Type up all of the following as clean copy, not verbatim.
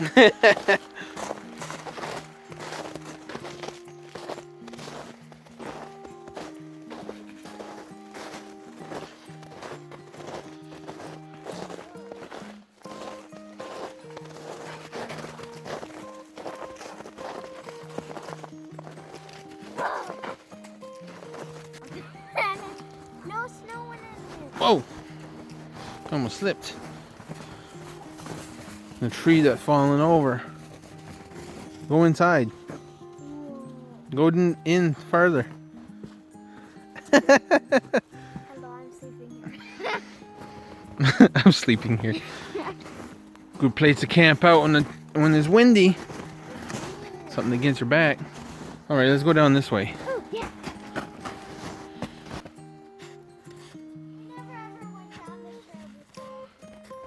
No snow went in there. Whoa! Almost slipped. The tree that's fallen over. Go inside. Go in further. Hello, I'm sleeping here. I'm sleeping here. Good place to camp out when it's windy. Something against your back. All right, let's go down this way. Oh, yeah.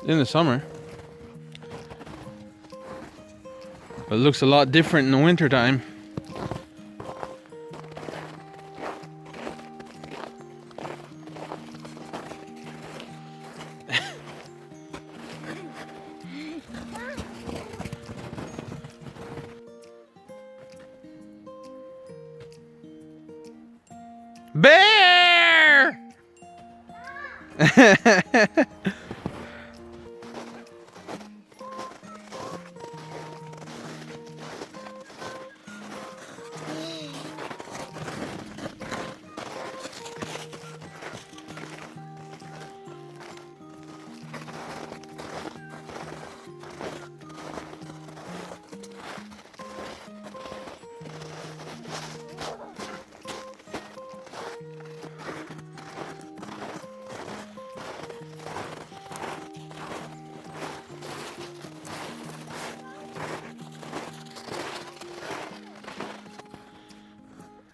In the summer. But it looks a lot different in the winter time. Bear!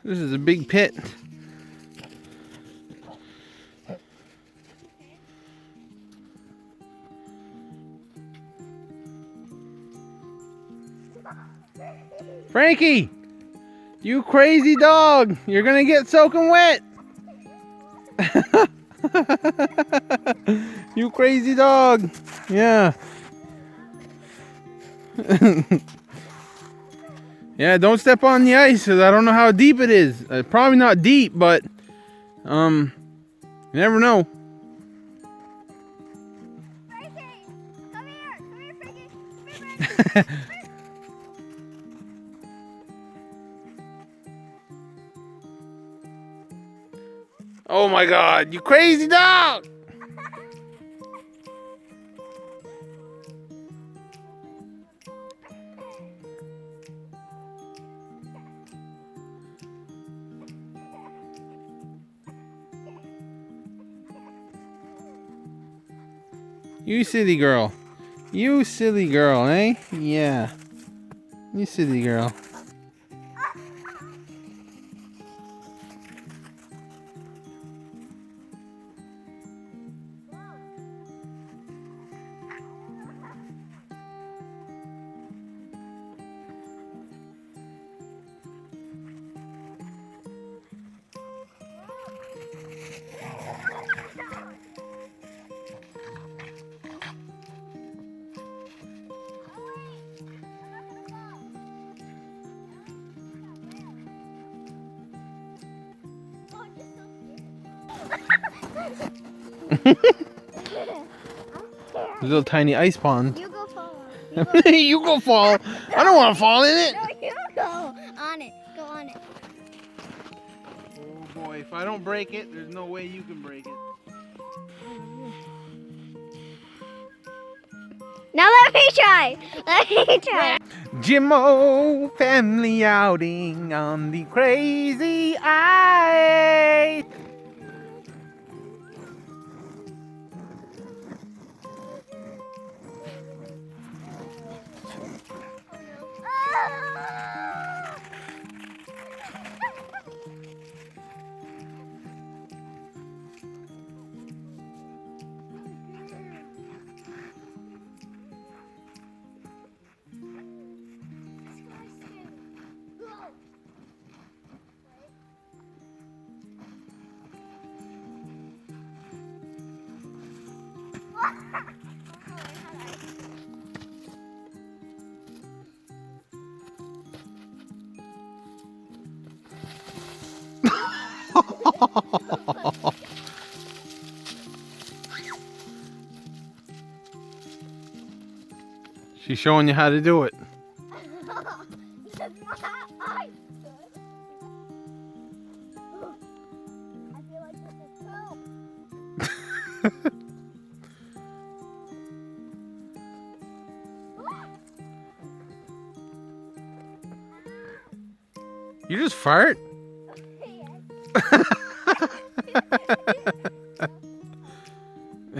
This is a big pit. Frankie! You crazy dog! You're gonna get soaking wet! You crazy dog! Yeah. Yeah, don't step on the ice, 'cause I don't know how deep it is. Probably not deep, but you never know. Frankie, come here. Come here, Frankie. Come here, Frankie. Oh my God, you crazy dog! You silly girl. You silly girl, eh? Yeah. You silly girl. Little tiny ice pond. You go fall. You go fall. I don't want to fall in it. No, you go on it. Go on it. Oh boy, if I don't break it, there's no way you can break it. Now let me try. Let me try. Jimmo family outing on the crazy ice. She's showing you how to do it. Because my eyes good. I feel like this is poop. You just fart?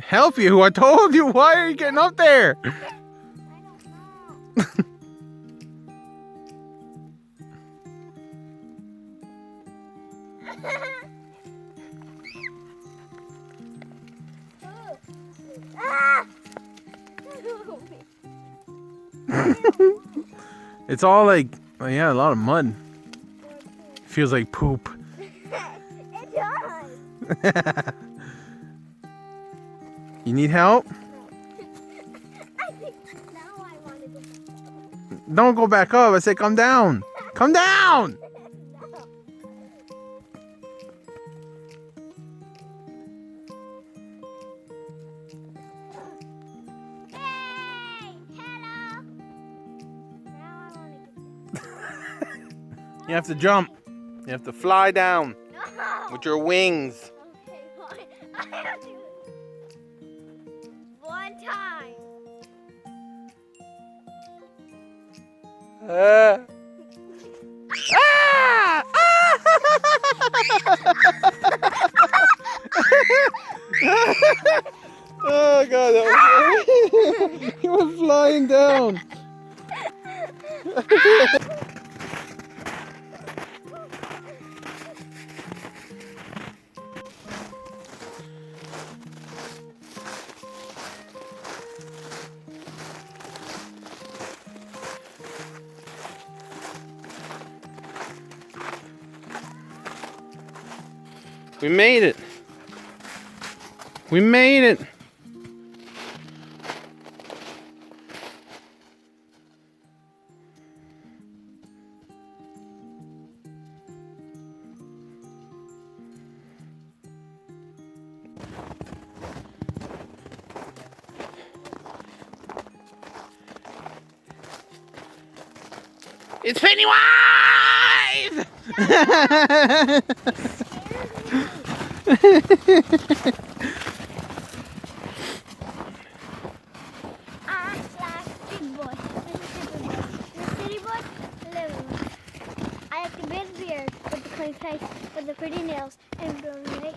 Help you, I told you. Why are you getting up there? I don't know. Ah! It's all like, oh yeah, a lot of mud. Feels like poop. It does. You need help? I think now I want to go. Don't go back up. I said come down. Come down! No. Hey! Hello! Now I want to get You have to jump. You have to fly down No! with your wings. Okay, fine. I have to do it. One time. Ah! Oh god, that was you were flying down. We made it. We made it. It's Pennywise! Big boy. The city boy, the little one. I like the big beard with the clean face, with the pretty nails, and the face.